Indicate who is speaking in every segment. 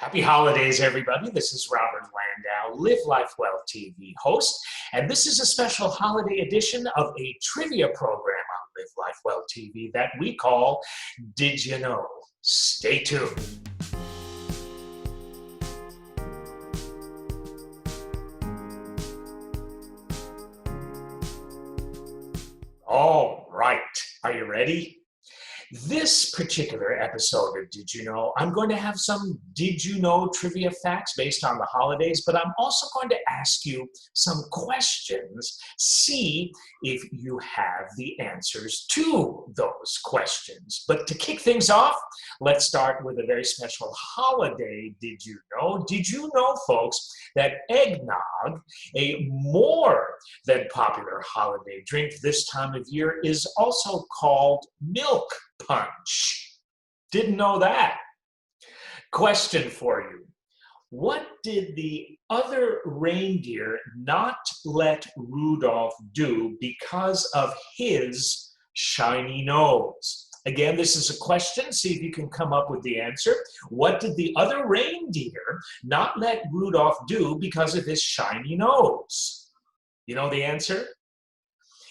Speaker 1: Happy holidays, everybody. This is Robert Landau, Live Life Well TV host, and this is a special holiday edition of a trivia program on Live Life Well TV that we call Did You Know? Stay tuned. All right, are you ready? This particular episode of Did You Know, I'm going to have some Did You Know trivia facts based on the holidays, but I'm also going to ask you some questions, see if you have the answers to those questions. But to kick things off, let's start with a very special holiday Did You Know? Did you know, folks, that eggnog, a more than popular holiday drink this time of year, is also called milk punch? Didn't know that. Question for you. What did the other reindeer not let Rudolph do because of his shiny nose? Again, this is a question. See if you can come up with the answer. What did the other reindeer not let Rudolph do because of his shiny nose? You know the answer?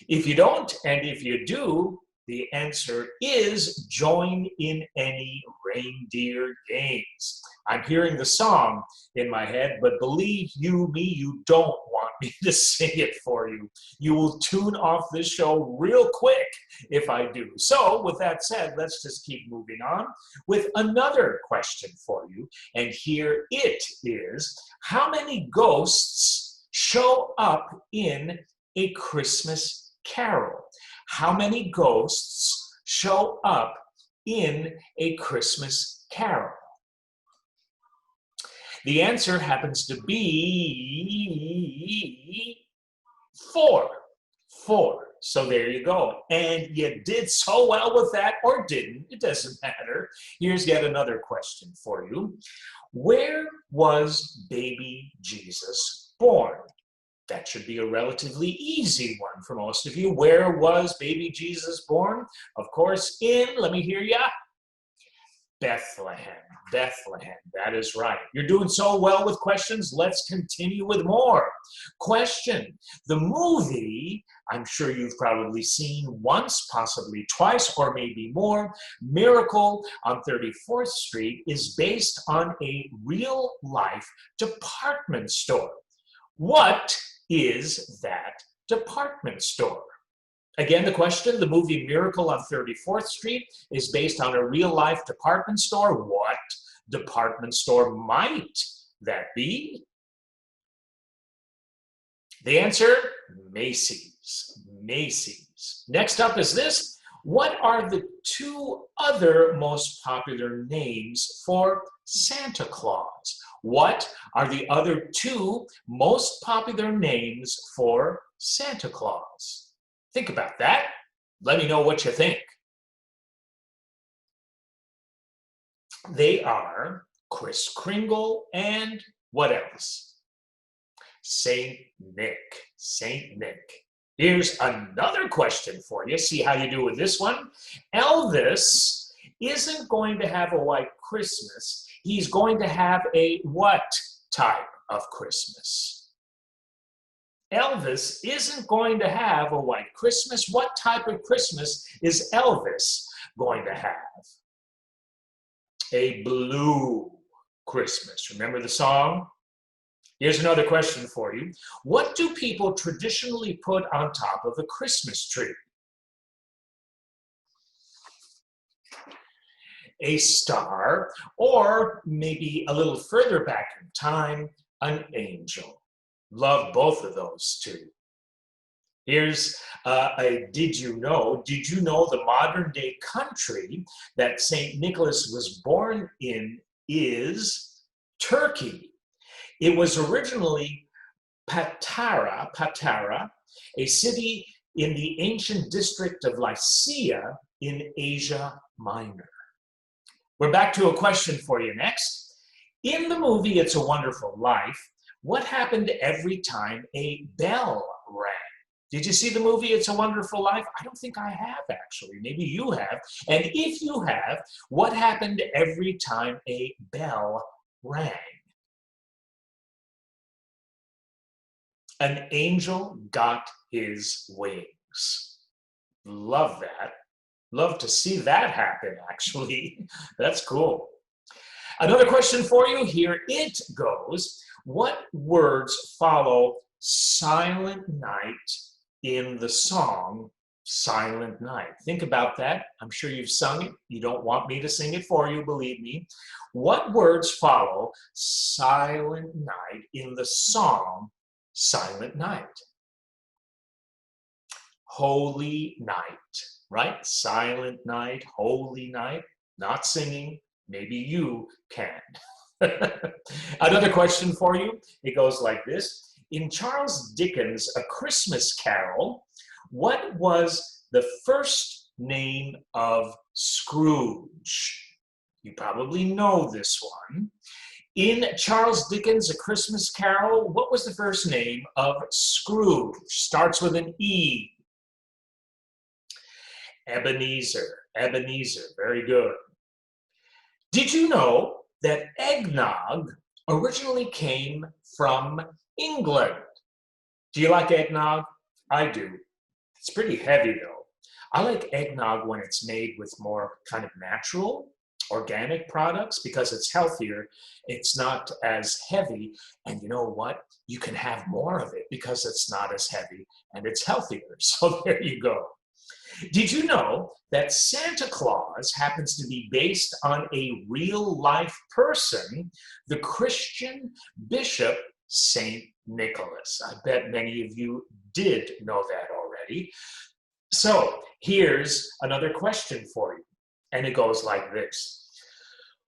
Speaker 1: If you don't, and if you do, the answer is join in any reindeer games. I'm hearing the song in my head, but believe you me, you don't want me to sing it for you. You will tune off this show real quick if I do. So with that said, let's just keep moving on with another question for you. And here it is. How many ghosts show up in A Christmas Carol? How many ghosts show up in A Christmas Carol? The answer happens to be 4. 4. So there you go. And you did so well with that, or didn't. It doesn't matter. Here's yet another question for you. Where was baby Jesus born? That should be a relatively easy one for most of you. Where was baby Jesus born? Of course, let me hear ya, Bethlehem. Bethlehem, that is right. You're doing so well with questions. Let's continue with more. Question. The movie, I'm sure you've probably seen once, possibly twice, or maybe more, Miracle on 34th Street, is based on a real-life department store. What is that department store? Again, the question, the movie Miracle on 34th Street is based on a real-life department store. What department store might that be? The answer, Macy's. Macy's. Next up is this. What are the 2 other most popular names for Santa Claus? What are the other 2 most popular names for Santa Claus? Think about that. Let me know what you think. They are Kris Kringle and what else? Saint Nick. Saint Nick. Here's another question for you. See how you do with this one. Elvis isn't going to have a white Christmas. He's going to have a what type of Christmas? Elvis isn't going to have a white Christmas. What type of Christmas is Elvis going to have? A blue Christmas. Remember the song? Here's another question for you. What do people traditionally put on top of a Christmas tree? A star, or maybe a little further back in time, an angel. Love both of those two. Here's a Did You Know? Did you know the modern day country that St. Nicholas was born in is Turkey? It was originally Patara, a city in the ancient district of Lycia in Asia Minor. We're back to a question for you next. In the movie It's a Wonderful Life, what happened every time a bell rang? Did you see the movie It's a Wonderful Life? I don't think I have, actually. Maybe you have. And if you have, what happened every time a bell rang. An angel got his wings. Love that. Love to see that happen, actually. That's cool. Another question for you. Here it goes. What words follow Silent Night in the song Silent Night? Think about that. I'm sure you've sung it. You don't want me to sing it for you, believe me. What words follow Silent Night in the song Silent Night? Holy night, right? Silent night, holy night, not singing. Maybe you can. Another question for you. It goes like this. In Charles Dickens' A Christmas Carol, what was the first name of Scrooge? You probably know this one. In Charles Dickens' A Christmas Carol, what was the first name of Scrooge? Starts with an E. Ebenezer. Ebenezer. Very good. Did you know that eggnog originally came from England? Do you like eggnog? I do. It's pretty heavy though. I like eggnog when it's made with more kind of natural, organic products because it's healthier. It's not as heavy. And you know what? You can have more of it because it's not as heavy and it's healthier. So there you go. Did you know that Santa Claus happens to be based on a real-life person, the Christian Bishop St. Nicholas? I bet many of you did know that already. So here's another question for you, and it goes like this.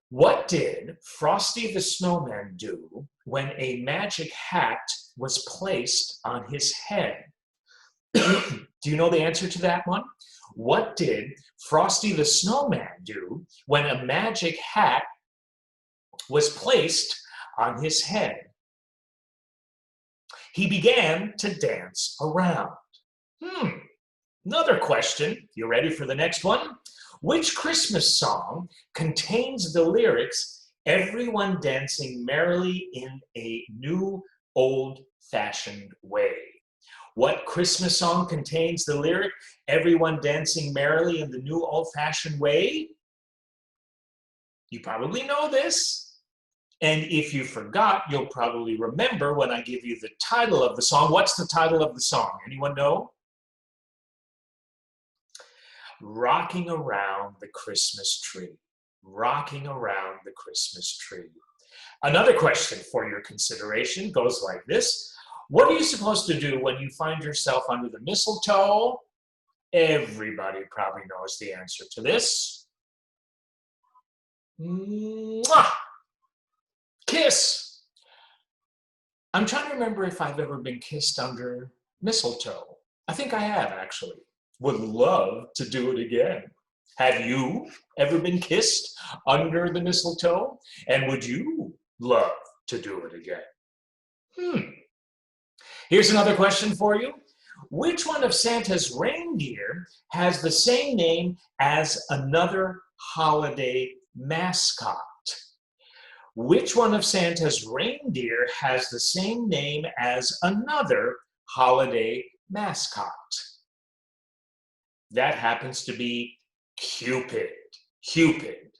Speaker 1: What did Frosty the Snowman do when a magic hat was placed on his head? Do you know the answer to that one? What did Frosty the Snowman do when a magic hat was placed on his head? He began to dance around. Another question. You ready for the next one? Which Christmas song contains the lyrics, "Everyone dancing merrily in a new old-fashioned way"? What Christmas song contains the lyric, "Everyone dancing merrily in the new old-fashioned way"? You probably know this. And if you forgot, you'll probably remember when I give you the title of the song. What's the title of the song? Anyone know? Rocking Around the Christmas Tree. Rocking Around the Christmas Tree. Another question for your consideration goes like this. What are you supposed to do when you find yourself under the mistletoe? Everybody probably knows the answer to this. Mwah! Kiss. I'm trying to remember if I've ever been kissed under mistletoe. I think I have, actually. Would love to do it again. Have you ever been kissed under the mistletoe? And would you love to do it again? Here's another question for you. Which one of Santa's reindeer has the same name as another holiday mascot? Which one of Santa's reindeer has the same name as another holiday mascot? That happens to be Cupid. Cupid.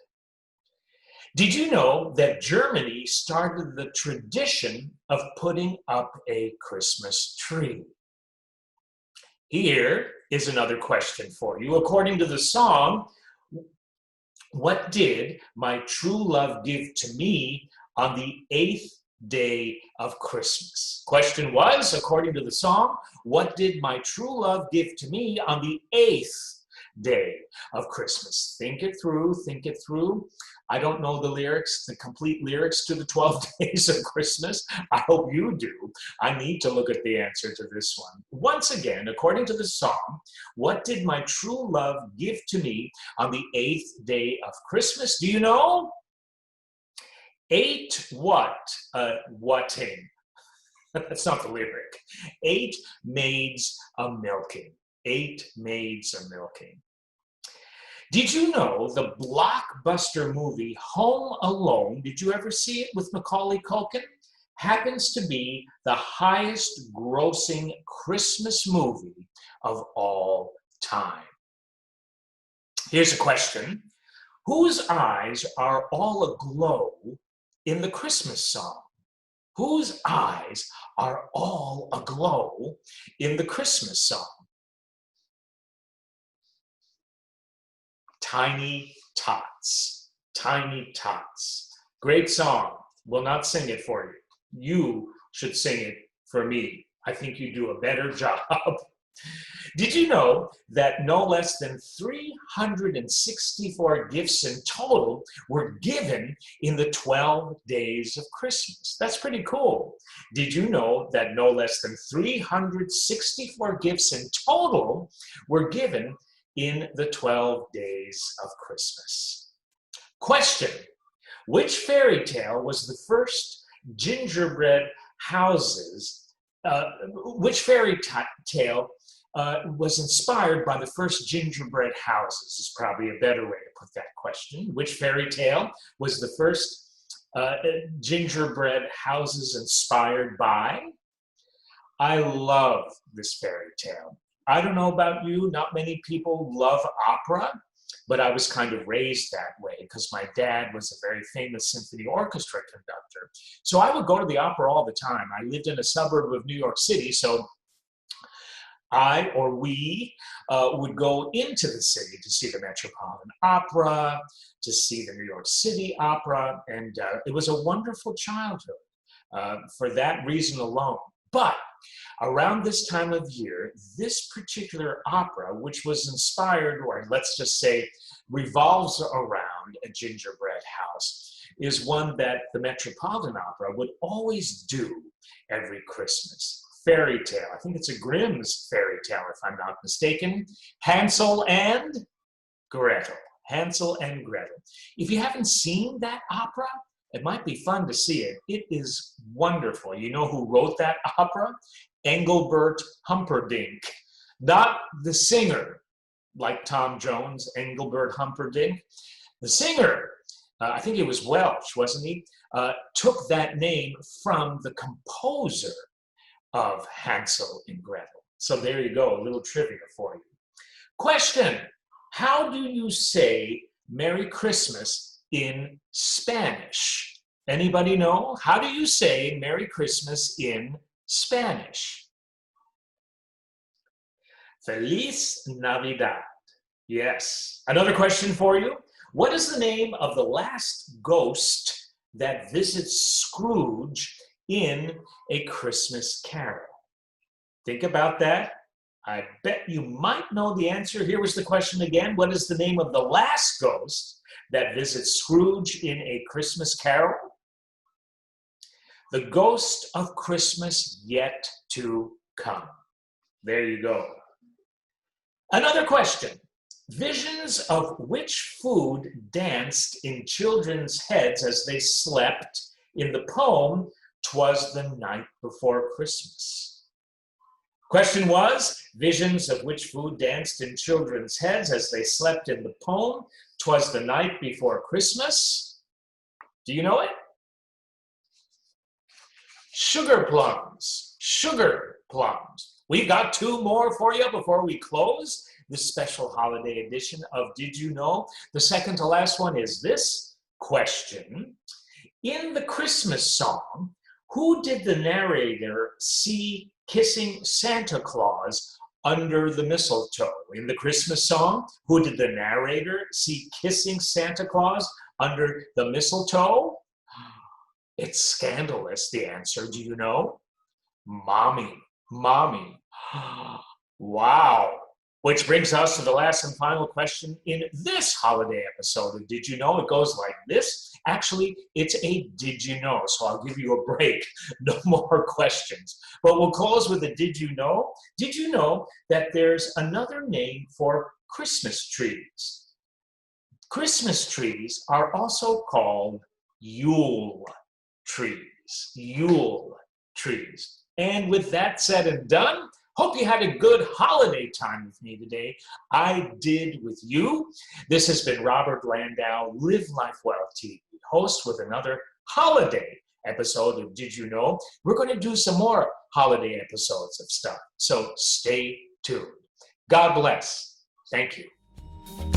Speaker 1: Did you know that Germany started the tradition of putting up a Christmas tree? Here is another question for you. According to the song, what did my true love give to me on the 8th day of Christmas? Question was, according to the song, what did my true love give to me on the 8th day of Christmas? Think it through, think it through. I don't know the lyrics, the complete lyrics to the 12 days of Christmas. I hope you do. I need to look at the answer to this one. Once again, according to the song, what did my true love give to me on the 8th day of Christmas? Do you know? 8 what? Whatting. That's not the lyric. 8 maids a milking. 8 maids a milking. Did you know the blockbuster movie Home Alone, did you ever see it with Macaulay Culkin? Happens to be the highest grossing Christmas movie of all time. Here's a question. Whose eyes are all aglow in the Christmas song? Whose eyes are all aglow in the Christmas song? Tiny Tots. Tiny Tots. Great song. Will not sing it for you. You should sing it for me. I think you do a better job. Did you know that no less than 364 gifts in total were given in the 12 days of Christmas? That's pretty cool. Did you know that no less than 364 gifts in total were given in the 12 days of Christmas? Question: which fairy tale was the first gingerbread houses? Which fairy tale was inspired by the first gingerbread houses is probably a better way to put that question. Which fairy tale was the first gingerbread houses inspired by? I love this fairy tale. I don't know about you, not many people love opera, but I was kind of raised that way because my dad was a very famous symphony orchestra conductor. So I would go to the opera all the time. I lived in a suburb of New York City, so we would go into the city to see the Metropolitan Opera, to see the New York City Opera, and it was a wonderful childhood for that reason alone. But around this time of year, this particular opera, which was inspired, or let's just say revolves around a gingerbread house, is one that the Metropolitan Opera would always do every Christmas. Fairy tale. I think it's a Grimm's fairy tale, if I'm not mistaken. Hansel and Gretel. Hansel and Gretel. If you haven't seen that opera, it might be fun to see it. It is wonderful. You know who wrote that opera? Engelbert Humperdinck. Not the singer, like Tom Jones, Engelbert Humperdinck. The singer, I think he was Welsh, wasn't he? Took that name from the composer of Hansel and Gretel. So there you go, a little trivia for you. Question: how do you say Merry Christmas in Spanish? Anybody know? How do you say Merry Christmas in Spanish? Feliz Navidad. Yes. Another question for you. What is the name of the last ghost that visits Scrooge in A Christmas Carol? Think about that. I bet you might know the answer. Here was the question again. What is the name of the last ghost that visits Scrooge in A Christmas Carol? The Ghost of Christmas Yet to Come. There you go. Another question. Visions of which food danced in children's heads as they slept in the poem "'Twas the Night Before Christmas"? Question was, visions of which food danced in children's heads as they slept in the poem "'Twas the Night Before Christmas"? Do you know it? Sugar plums. Sugar plums. We've got two more for you before we close this special holiday edition of Did You Know? The second to last one is this question. In the Christmas song, who did the narrator see kissing Santa Claus under the mistletoe? In the Christmas song, who did the narrator see kissing Santa Claus under the mistletoe? It's scandalous, the answer. Do you know? Mommy. Mommy. Wow. Which brings us to the last and final question in this holiday episode of Did You Know? It goes like this. Actually, it's a Did You Know? So I'll give you a break. No more questions. But we'll close with a Did You Know? Did you know that there's another name for Christmas trees? Christmas trees are also called Yule trees. Yule trees. And with that said and done, Hope you had a good holiday time with me today. I did with you. This has been Robert Landau, Live Life Well TV, host with another holiday episode of Did You Know? We're going to do some more holiday episodes of stuff, so stay tuned. God bless. Thank you.